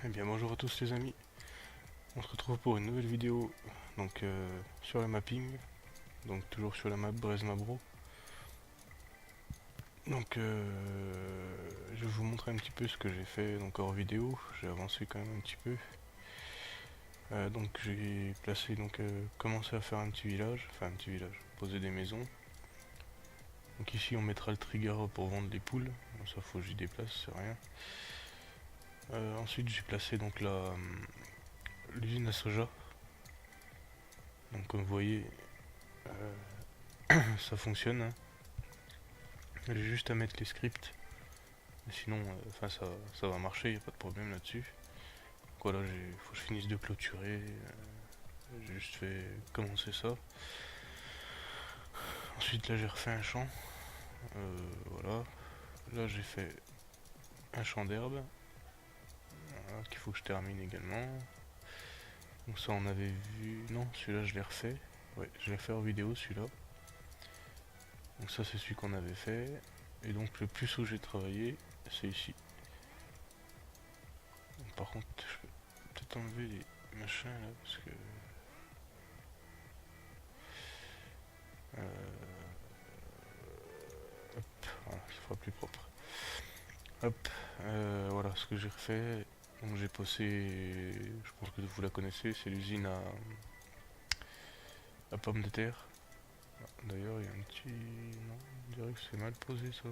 Eh bien bonjour à tous les amis, on se retrouve pour une nouvelle vidéo donc sur le mapping, donc toujours sur la map Brest-Mabro. Donc je vais vous montrer un petit peu ce que j'ai fait donc hors vidéo, j'ai avancé quand même un petit peu. Donc j'ai placé commencé à faire un petit village, poser des maisons. Donc ici on mettra le trigger pour vendre les poules, ça faut que j'y déplace, c'est rien. Ensuite j'ai placé donc l'usine à soja. Donc comme vous voyez, ça fonctionne, hein. J'ai juste à mettre les scripts. Sinon, ça va marcher, y a pas de problème là-dessus. Voilà, faut que je finisse de clôturer. J'ai juste fait commencer ça. Ensuite, là, j'ai refait un champ. Voilà. Là, j'ai fait un champ d'herbe. Voilà, qu'il faut que je termine également. Donc ça, on avait vu. Non, celui-là, je l'ai refait. Ouais, je l'ai fait en vidéo, celui-là. Donc ça, c'est celui qu'on avait fait. Et donc, le plus où j'ai travaillé, c'est ici. Donc, par contre, je peux peut-être enlever les machins là, parce que hop, voilà, ça fera plus propre. Hop, voilà ce que j'ai refait. Donc j'ai posé, je pense que vous la connaissez, c'est l'usine à pommes de terre. D'ailleurs, il y a un petit... Non, on dirait que c'est mal posé ça.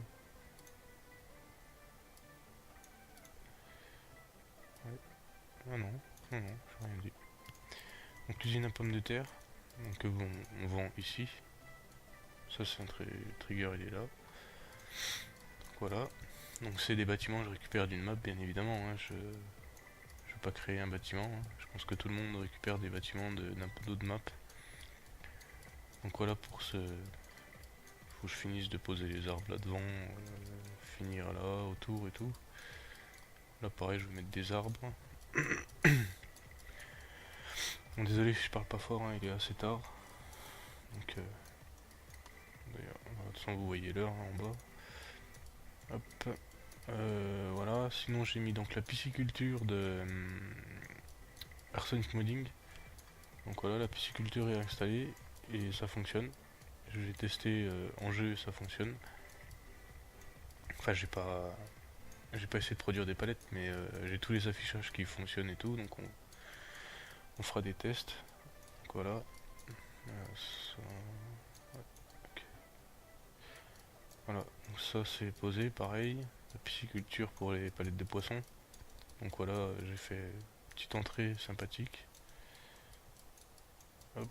Ouais. Ah non, non, non, j'ai rien dit. Donc l'usine à pommes de terre, donc bon, on vend ici. Ça c'est un trigger, il est là. Donc, voilà. Donc c'est des bâtiments que je récupère d'une map, bien évidemment. Hein. Je vais pas créer un bâtiment. Hein. Je pense que tout le monde récupère des bâtiments d'autres maps. Donc voilà pour ce... Faut que je finisse de poser les arbres là devant, finir là, autour et tout. Là pareil je vais mettre des arbres. Bon, désolé si je parle pas fort, hein, il est assez tard. Donc d'ailleurs, de toute façon vous voyez l'heure hein, en bas. Hop. Voilà, sinon j'ai mis donc la pisciculture de Arsenic Modding. Donc voilà, la pisciculture est installée et ça fonctionne. J'ai testé en jeu et ça fonctionne. Enfin j'ai pas essayé de produire des palettes mais j'ai tous les affichages qui fonctionnent et tout donc on fera des tests. Donc voilà. Ça, ok. Voilà, donc ça c'est posé pareil. La pisciculture pour les palettes de poissons. Donc voilà, j'ai fait une petite entrée sympathique. Hop.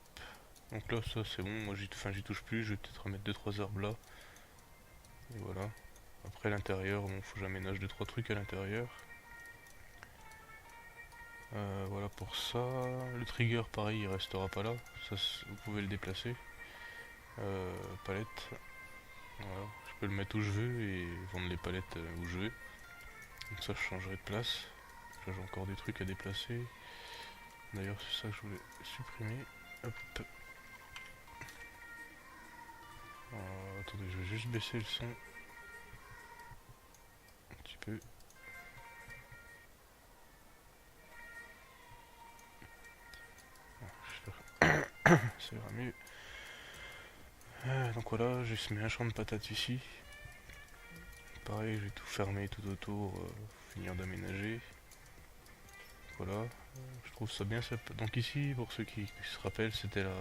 Donc là ça c'est bon, moi j'y touche plus, je vais peut-être remettre 2-3 arbres là. Et voilà. Après l'intérieur, bon faut que j'aménage 2-3 trucs à l'intérieur. Voilà pour ça. Le trigger pareil il restera pas là. Ça vous pouvez le déplacer. Palette. Voilà. Je peux le mettre où je veux et vendre les palettes où je veux. Donc ça je changerai de place. Là j'ai encore des trucs à déplacer. D'ailleurs c'est ça que je voulais supprimer. Hop. Attendez, je vais juste baisser le son. Un petit peu. Ça ira mieux. Donc voilà, j'ai mis un champ de patates ici. Pareil, j'ai tout fermé tout autour, finir d'aménager. Voilà, je trouve ça bien. Donc ici, pour ceux qui se rappellent, c'était là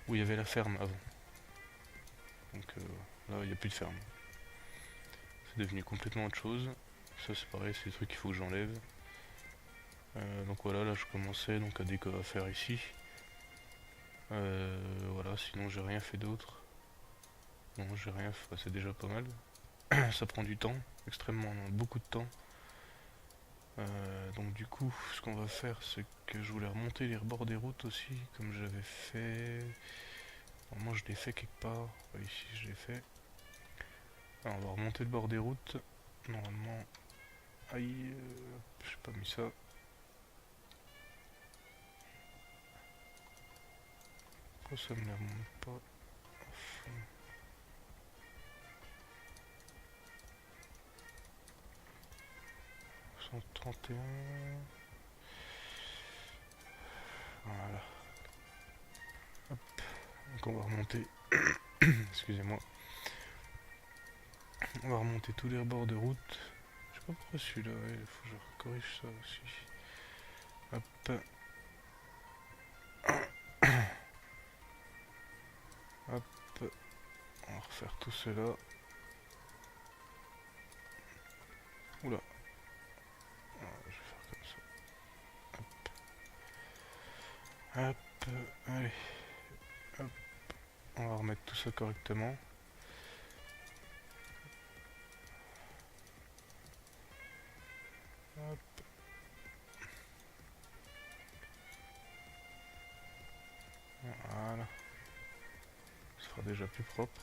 où il y avait la ferme avant. Donc là, il n'y a plus de ferme. C'est devenu complètement autre chose. Ça c'est pareil, c'est des trucs qu'il faut que j'enlève. Donc voilà, là je commençais donc à faire ici. Voilà, sinon j'ai rien fait d'autre. Non, j'ai rien fait, c'est déjà pas mal. Ça prend du temps, extrêmement beaucoup de temps. Donc du coup, ce qu'on va faire, c'est que je voulais remonter les rebords des routes aussi, comme j'avais fait. Normalement, je l'ai fait quelque part. Ouais, ici, je l'ai fait. Alors, on va remonter le bord des routes. Normalement, aïe, j'ai pas mis ça. Pourquoi ça me la remonte pas à fond? 131. Voilà. Hop. Donc on va remonter. Excusez-moi. On va remonter tous les bords de route. Je sais pas pourquoi celui-là, il faut que je corrige ça aussi. Hop. Hop. On va refaire tout cela. Oula. Ah, je vais faire comme ça. Hop. Allez. Hop. On va remettre tout ça correctement. Hop. Voilà. Ce sera déjà plus propre.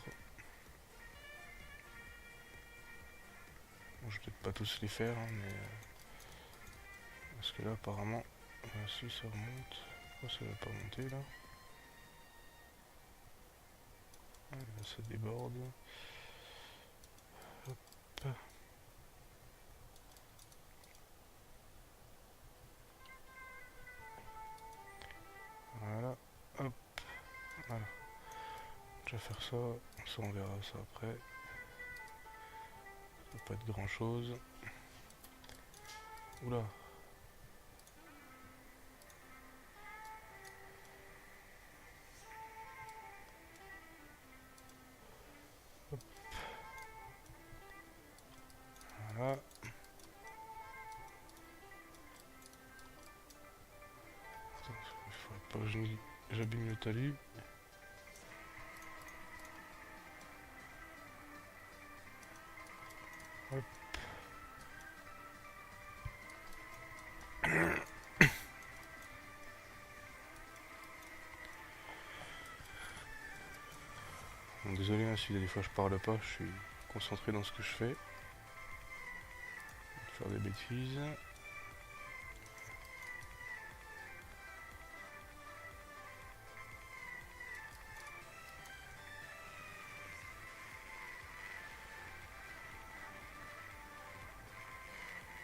Bon, je vais peut-être pas tous les faire, hein, mais... parce que là, apparemment... si ça remonte... Pourquoi ça va pas monter, là? Ah, là, ça déborde. Hop. Voilà. Hop. Voilà. Je vais faire ça. Ça, on verra ça après. Ça va pas être grand chose. Oula. Hop. Voilà. Attends, il faudrait pas que j'abîme le talus. Hop. Bon, désolé hein, si des fois je parle pas, je suis concentré dans ce que je fais. Faire des bêtises.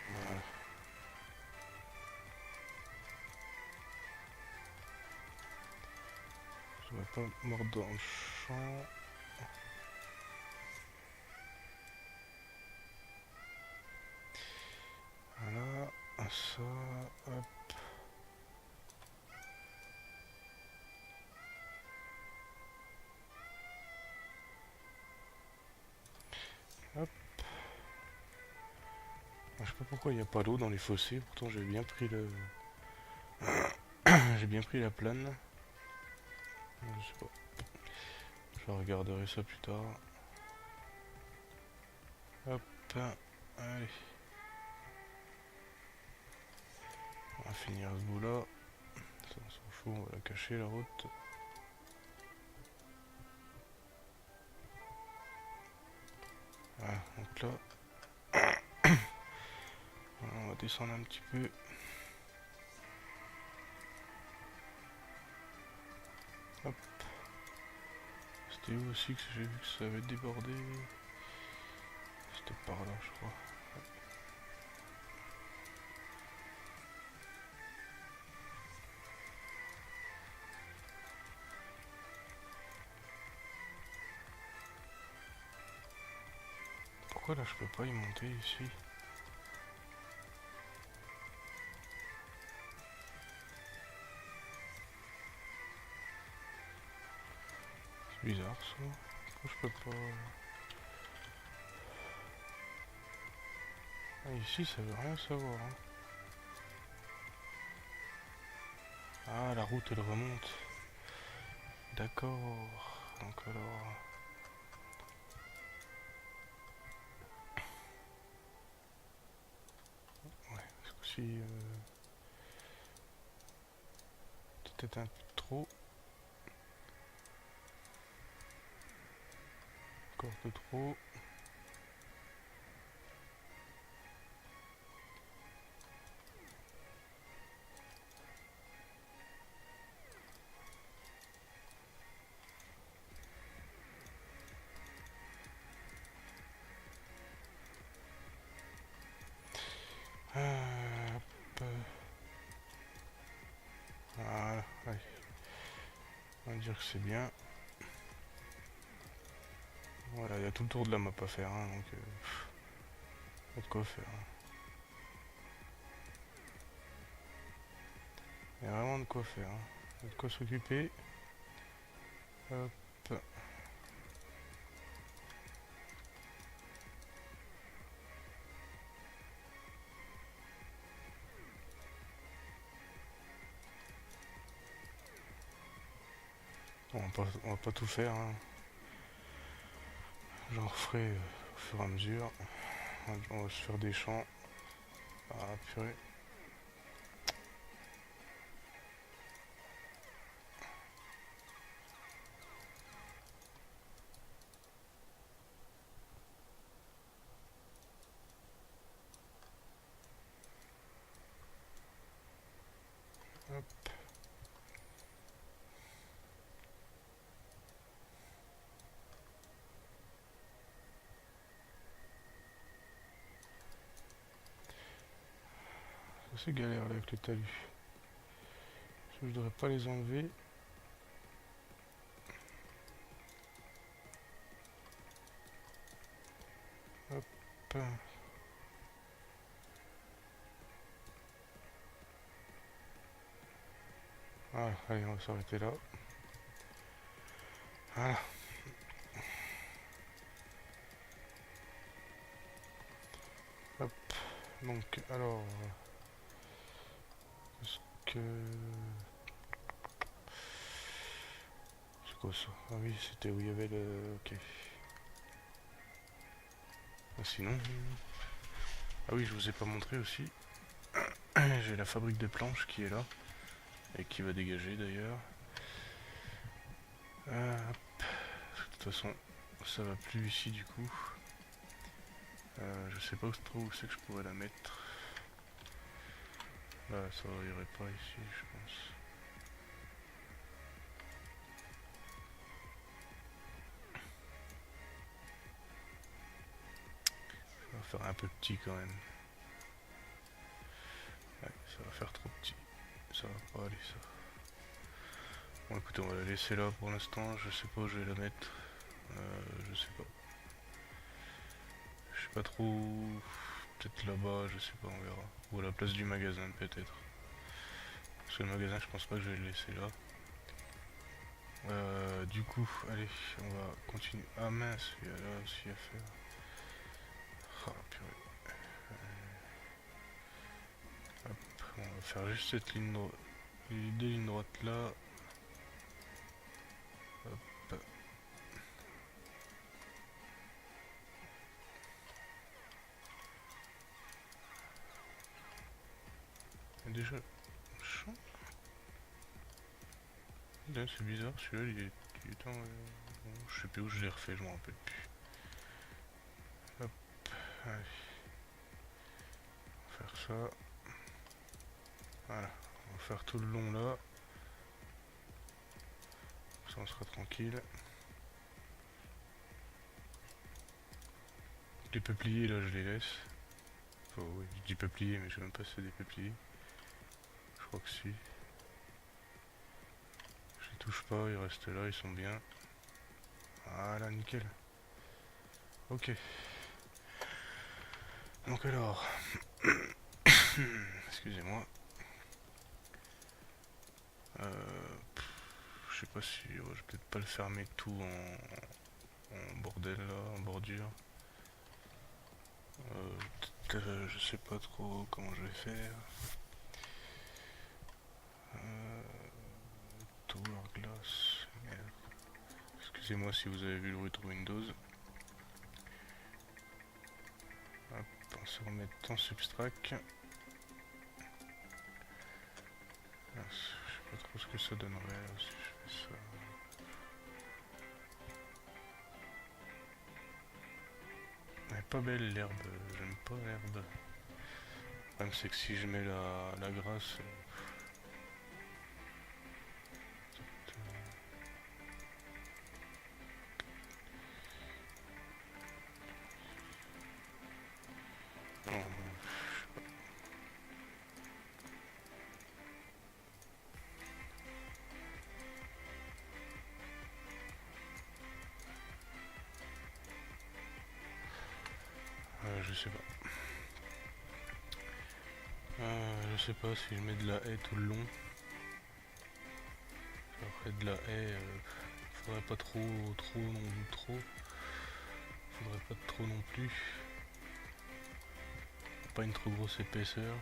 Voilà. Je vais pas mordre dans le champ. Voilà, ça, hop. Hop. Je sais pas pourquoi il n'y a pas d'eau dans les fossés, pourtant j'ai bien pris le... j'ai bien pris la plane. Je sais pas. Je regarderai ça plus tard. Hop. Allez. On va finir ce bout là. Ça on s'en fout, on va la cacher la route. Voilà, donc là. Voilà, on va descendre un petit peu. Hop. C'était où aussi que j'ai vu que ça avait débordé? C'était par là je crois. Pourquoi là je peux pas y monter ici? C'est bizarre ça. Pourquoi je peux pas... Ah, ici ça veut rien savoir. Hein. Ah la route elle remonte. D'accord. Donc alors... Ouais, ce coup-ci... peut-être un peu trop. Encore de trop. dire que c'est bien. Voilà, il y a tout le tour de la map à faire, hein, donc pas de quoi faire. Il y a vraiment de quoi faire, hein. Il y a de quoi s'occuper. Hop. On va pas tout faire, hein. J'en referai au fur et à mesure. On va se faire des champs. Ah purée. Hop. C'est galère là avec le talus. Je devrais pas les enlever. Hop. Voilà, allez, on va s'arrêter là. Voilà. Hop. Donc, alors... Est-ce que... C'est quoi ça? Ah oui, c'était où il y avait le... Ok. Ah, sinon... Ah oui, je vous ai pas montré aussi. J'ai la fabrique de planches qui est là. Et qui va dégager d'ailleurs. De toute façon, ça va plus ici du coup. Je sais pas trop où c'est que je pourrais la mettre. Là, ça irait pas ici, je pense. Ça va faire un peu petit quand même. Ouais, ça va faire trop petit. Ça va pas aller ça. Bon écoutez, on va la laisser là pour l'instant. Je sais pas où je vais la mettre. Je sais pas. Je sais pas trop. Peut-être là-bas, je sais pas, on verra. Ou à la place du magasin peut-être. Parce que le magasin, je pense pas que je vais le laisser là. Du coup, allez, on va continuer. Ah mince, il y a là aussi à faire. Ah purée. Hop, on va faire juste cette ligne droite. Les deux lignes droites là. Hop. Et déjà, champ. C'est bizarre, celui-là il est en... bon, je sais plus où je l'ai refait, je m'en rappelle plus. Hop, allez. On va faire ça. Voilà, on va faire tout le long là. Ça on sera tranquille. Les peupliers là je les laisse. Enfin oui, je dis peupliers mais je sais même pas si c'est des peupliers. Je crois que si. Je les touche pas, ils restent là, ils sont bien. Voilà, nickel. Ok. Donc alors... Excusez-moi. Je sais pas si... je vais peut-être pas le fermer tout en bordel là, en bordure. Je sais pas trop comment je vais faire. Tower glace. Merde. Excusez-moi si vous avez vu le retour Windows. Hop, on se remet en substract. Je sais pas trop ce que ça donnerait là, si je fais ça. Elle est pas belle l'herbe, j'aime pas l'herbe. Le problème c'est que si je mets la grasse... non, sais pas. Je sais pas si je mets de la haie tout le long. Après de la haie, faudrait pas trop, trop. Faudrait pas trop non plus. Pas une trop grosse épaisseur.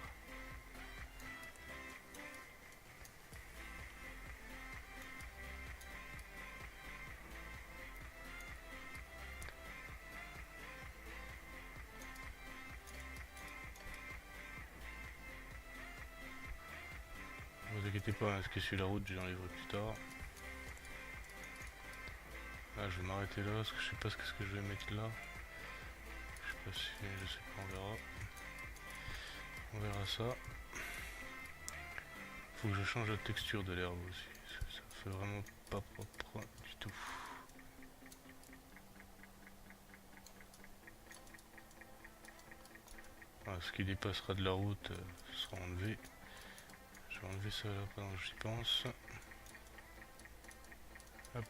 Ne vous inquiétez pas, hein, ce qui est sur la route, j'enlèverai plus tard. Là, je vais m'arrêter là, parce que je sais pas ce que je vais mettre là. Je sais pas si, je sais pas, on verra. On verra ça. Faut que je change la texture de l'herbe aussi. Ça fait vraiment pas propre du tout. Voilà, ce qui dépassera de la route sera enlevé. Je vais enlever ça là pendant que j'y pense. Hop.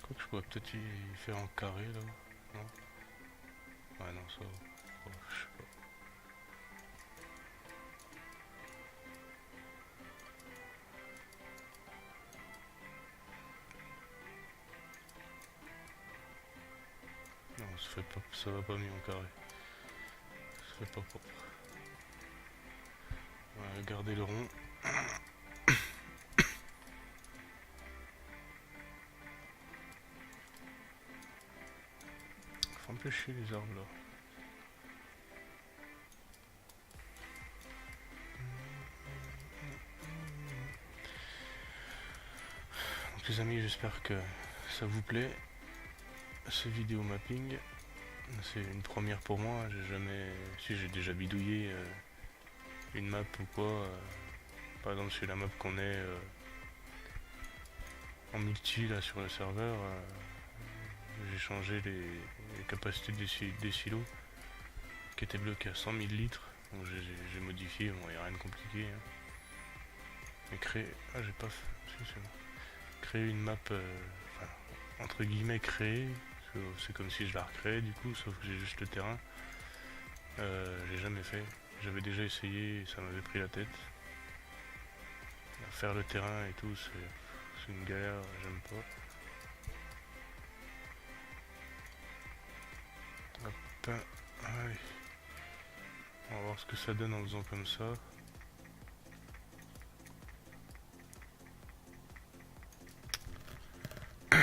Quoi que je pourrais peut-être y faire en carré là. Non. Ouais non ça. Oh, je sais pas. Non, ça va pas mis en carré. Ça fait pas propre. On va garder le rond. Faut un peu chier les arbres là. Donc les amis, j'espère que ça vous plaît. Ce vidéo mapping. C'est une première pour moi, j'ai jamais. Si j'ai déjà bidouillé une map ou quoi. Par exemple sur la map qu'on est en multi là sur le serveur, j'ai changé les capacités des silos qui étaient bloqués à 100 000 litres. Donc j'ai modifié, bon il n'y a rien de compliqué. Hein. Mais créer. Ah j'ai pas fait. Si, c'est bon. Créer une map enfin, entre guillemets créer. C'est comme si je la recréais du coup, sauf que j'ai juste le terrain. J'ai jamais fait. J'avais déjà essayé et ça m'avait pris la tête. Faire le terrain et tout, c'est une galère, j'aime pas. Hop, allez. On va voir ce que ça donne en faisant comme ça. Je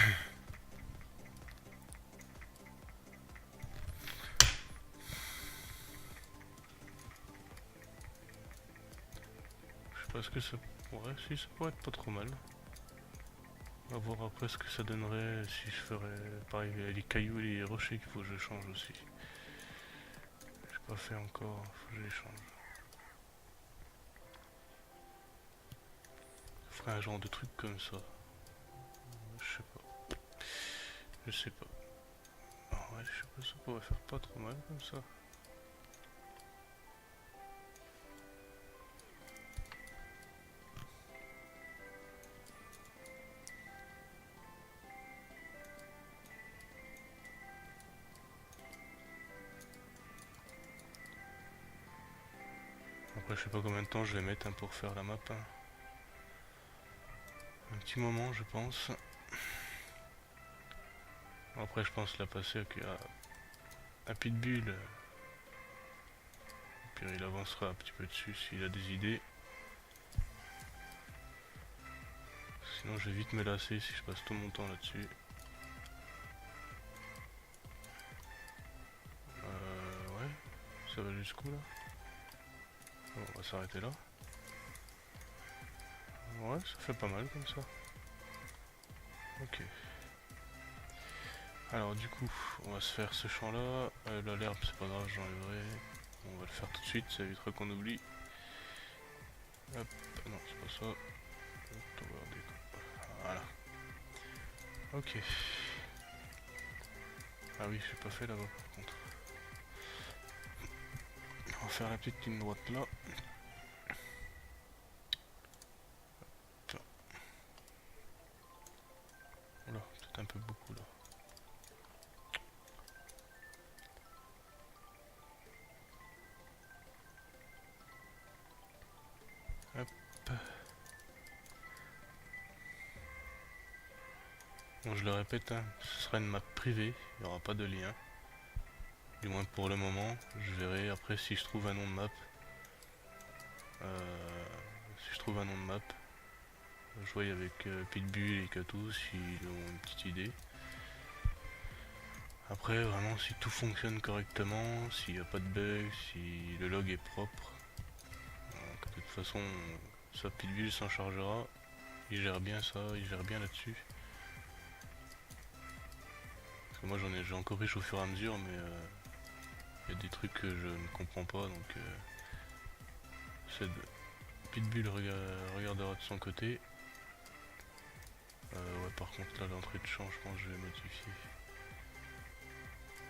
sais pas ce que ça pourrait, si ça pourrait être pas trop mal. On va voir après ce que ça donnerait si je ferais pareil les cailloux et les rochers qu'il faut que je change aussi. J'ai pas fait encore, faut que je les change. Je ferais un genre de truc comme ça. Je sais pas. Je sais pas. Ah ouais, je sais pas, ça pourrait faire pas trop mal comme ça. Après, je sais pas combien de temps je vais mettre hein, pour faire la map. Hein. Un petit moment, je pense. Après, je pense la passer à Pitbull. Puis il avancera un petit peu dessus s'il a des idées. Sinon, je vais vite me lasser si je passe tout mon temps là-dessus. Ouais. Ça va jusqu'où là? Bon, on va s'arrêter là. Ouais, ça fait pas mal comme ça. Ok. Alors du coup, on va se faire ce champ là. Là l'herbe c'est pas grave, j'enlèverai. On va le faire tout de suite, ça évitera qu'on oublie. Hop, non c'est pas ça. Hop, voilà. Ok. Ah oui, j'ai pas fait là-bas par contre. On va faire la petite ligne droite là. Oula, peut-être un peu beaucoup là. Bon, je le répète, hein, ce sera une map privée, il n'y aura pas de lien. Du moins pour le moment, je verrai après si je trouve un nom de map. Si je trouve un nom de map, je vois avec Pitbull et Katou s'ils ont une petite idée. Après, vraiment, si tout fonctionne correctement, s'il n'y a pas de bug, si le log est propre, donc, de toute façon, ça Pitbull s'en chargera. Il gère bien ça, il gère bien là-dessus. Parce que moi j'ai encore riche au fur et à mesure, mais il y a des trucs que je ne comprends pas, donc Pitbull regardera de son côté. Ouais, par contre là l'entrée de champ, je pense que je vais modifier.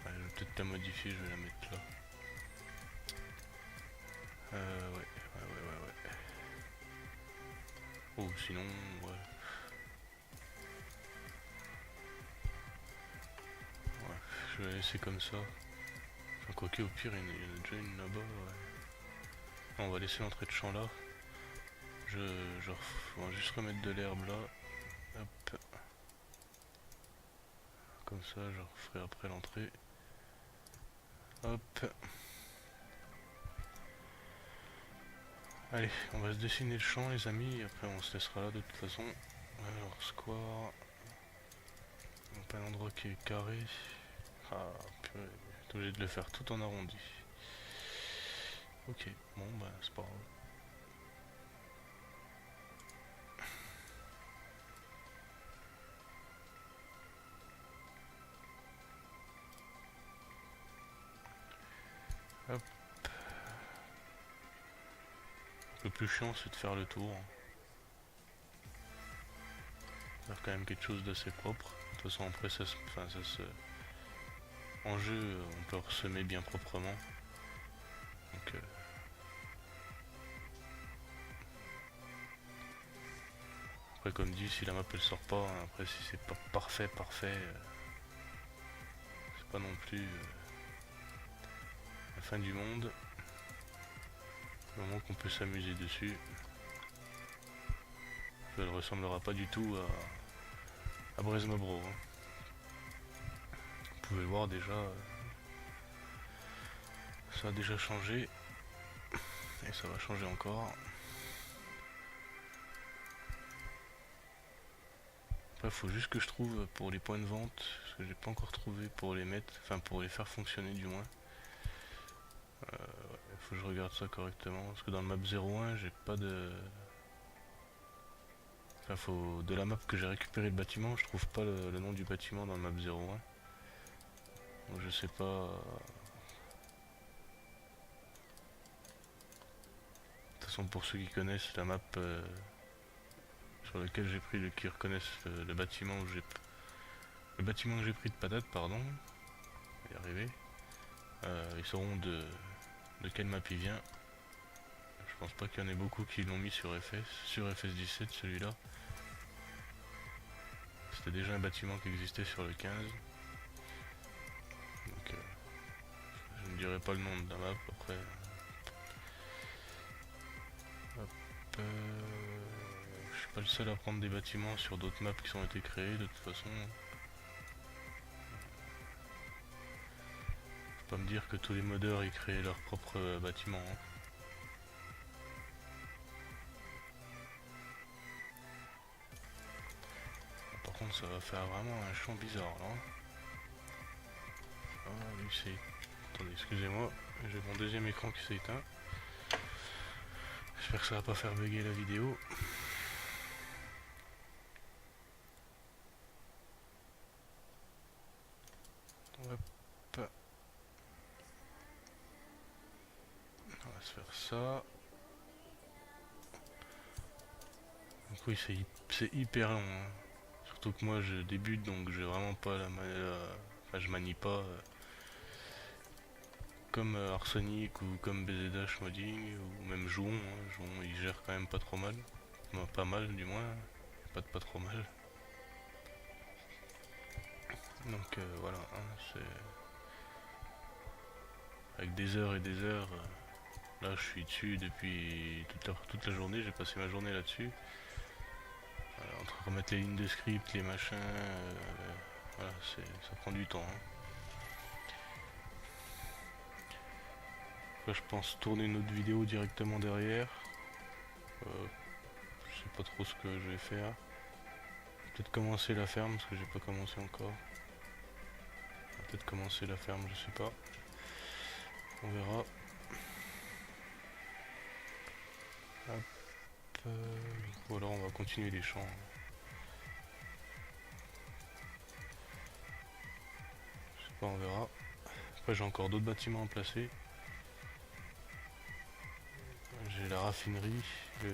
Ouais, je vais peut-être la modifier, je vais la mettre là. Ouais. Oh, sinon, ouais. Ouais, je vais la laisser comme ça. Enfin, quoique au pire, il y en a déjà une là-bas, ouais. Non, on va laisser l'entrée de champ là. On va juste remettre de l'herbe là. Hop. Comme ça, je referai après l'entrée. Hop. Allez, on va se dessiner le champ les amis, et après on se laissera là de toute façon. Alors, square. Donc un endroit qui est carré. Ah, purée, t'es obligé de le faire tout en arrondi. Ok, bon bah c'est pas grave. Hop. Le plus chiant c'est de faire le tour. Faire quand même quelque chose d'assez propre. De toute façon après en jeu on peut ressemer bien proprement. Donc après comme dit, si la map elle sort pas, hein, après si c'est pas parfait, c'est pas non plus la fin du monde. Du moment qu'on peut s'amuser dessus. Elle ressemblera pas du tout à Bresmobro. Hein. Vous pouvez le voir déjà, ça a déjà changé et ça va changer encore. Après, faut juste que je trouve pour les points de vente, parce que j'ai pas encore trouvé pour les mettre, enfin pour les faire fonctionner du moins. Faut que je regarde ça correctement, parce que dans le map 01, j'ai pas de. Enfin, faut de la map que j'ai récupéré le bâtiment, je trouve pas le nom du bâtiment dans le map 01. Donc je sais pas. De toute façon, pour ceux qui connaissent la map sur laquelle j'ai pris, qui reconnaissent le bâtiment où j'ai. Le bâtiment que j'ai pris de patate, pardon. On va y arriver. Ils sauront de quelle map il vient. Je pense pas qu'il y en ait beaucoup qui l'ont mis sur FS17 celui-là. C'était déjà un bâtiment qui existait sur le 15. Donc je ne dirai pas le nom de la map après. Hop, je suis pas le seul à prendre des bâtiments sur d'autres maps qui ont été créés de toute façon. Faut pas me dire que tous les modeurs y créent leur propre bâtiment. Hein. Par contre ça va faire vraiment un champ bizarre là. Ah lui c'est... Attendez, excusez-moi, j'ai mon deuxième écran qui s'est éteint. J'espère que ça va pas faire bugger la vidéo. Hop. On va se faire ça. Donc oui c'est hyper long. Hein. Surtout que moi je débute donc j'ai vraiment pas enfin je manie pas comme Arsenic ou comme BZH Modding ou même Jouon. Hein. Jouon il gère quand même pas trop mal. Enfin, pas mal du moins. Pas trop mal. Donc voilà, hein, c'est avec des heures et des heures. Là je suis dessus depuis toute la journée, j'ai passé ma journée là-dessus. Entre remettre les lignes de script, les machins, voilà, ça prend du temps. Hein. Là, je pense tourner une autre vidéo directement derrière. Je sais pas trop ce que je vais faire. Peut-être commencer la ferme parce que j'ai pas commencé encore. Peut-être commencer la ferme, je sais pas. On verra. Hop. Ou alors on va continuer les champs. Je sais pas, on verra. Après j'ai encore d'autres bâtiments à placer. J'ai la raffinerie,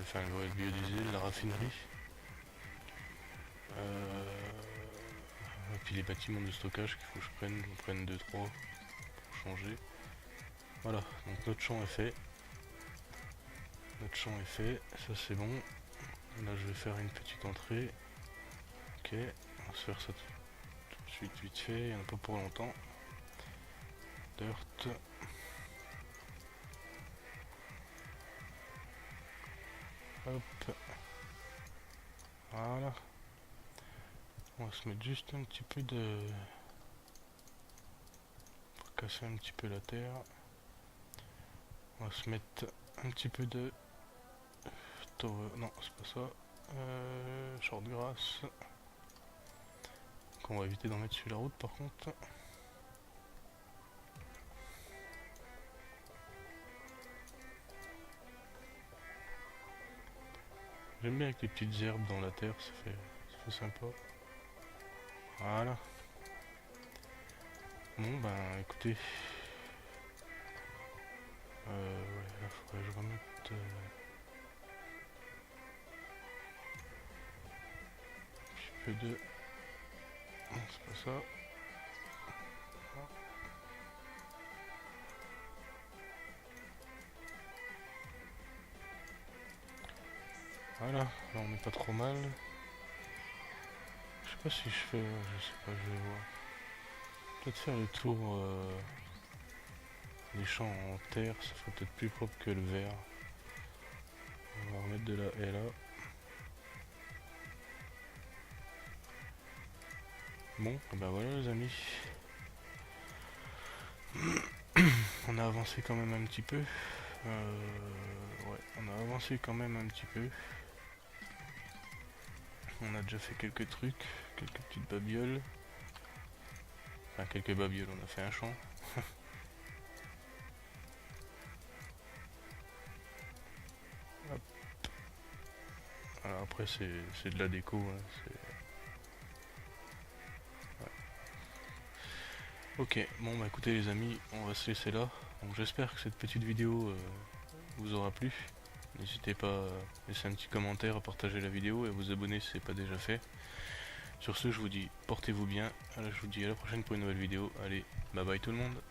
enfin le biodiesel, la raffinerie. Et puis les bâtiments de stockage qu'il faut que j'en prenne 2-3 pour changer. Voilà, donc notre champ est fait. Notre champ est fait, ça c'est bon. Là je vais faire une petite entrée. Ok, on va se faire ça tout de suite vite fait, il n'y en a pas pour longtemps. Dirt. Hop. Voilà. On va se mettre juste un petit peu de... pour casser un petit peu la terre. On va se mettre un petit peu de... non, c'est pas ça. Short grass. Donc on va éviter d'en mettre sur la route par contre. J'aime bien avec les petites herbes dans la terre, ça fait sympa. Voilà. Bon ben écoutez. Ouais, là faudrait que je remette... un petit peu de... Non, c'est pas ça. Voilà, là on n'est pas trop mal. Je sais pas si je fais... je sais pas, je vais voir. Peut-être faire le tour des champs en terre, ça ferait peut-être plus propre que le verre. On va remettre de la haie là. Bon, et ben voilà les amis. On a avancé quand même un petit peu. Ouais, on a avancé quand même un petit peu. On a déjà fait quelques trucs, quelques petites babioles. Enfin, quelques babioles, on a fait un champ. Hop. Alors après, c'est de la déco. Hein, ouais. Ok, bon bah écoutez les amis, on va se laisser là. Donc j'espère que cette petite vidéo vous aura plu. N'hésitez pas à laisser un petit commentaire, à partager la vidéo et à vous abonner si ce n'est pas déjà fait. Sur ce, je vous dis portez-vous bien. Je vous dis à la prochaine pour une nouvelle vidéo. Allez, bye bye tout le monde.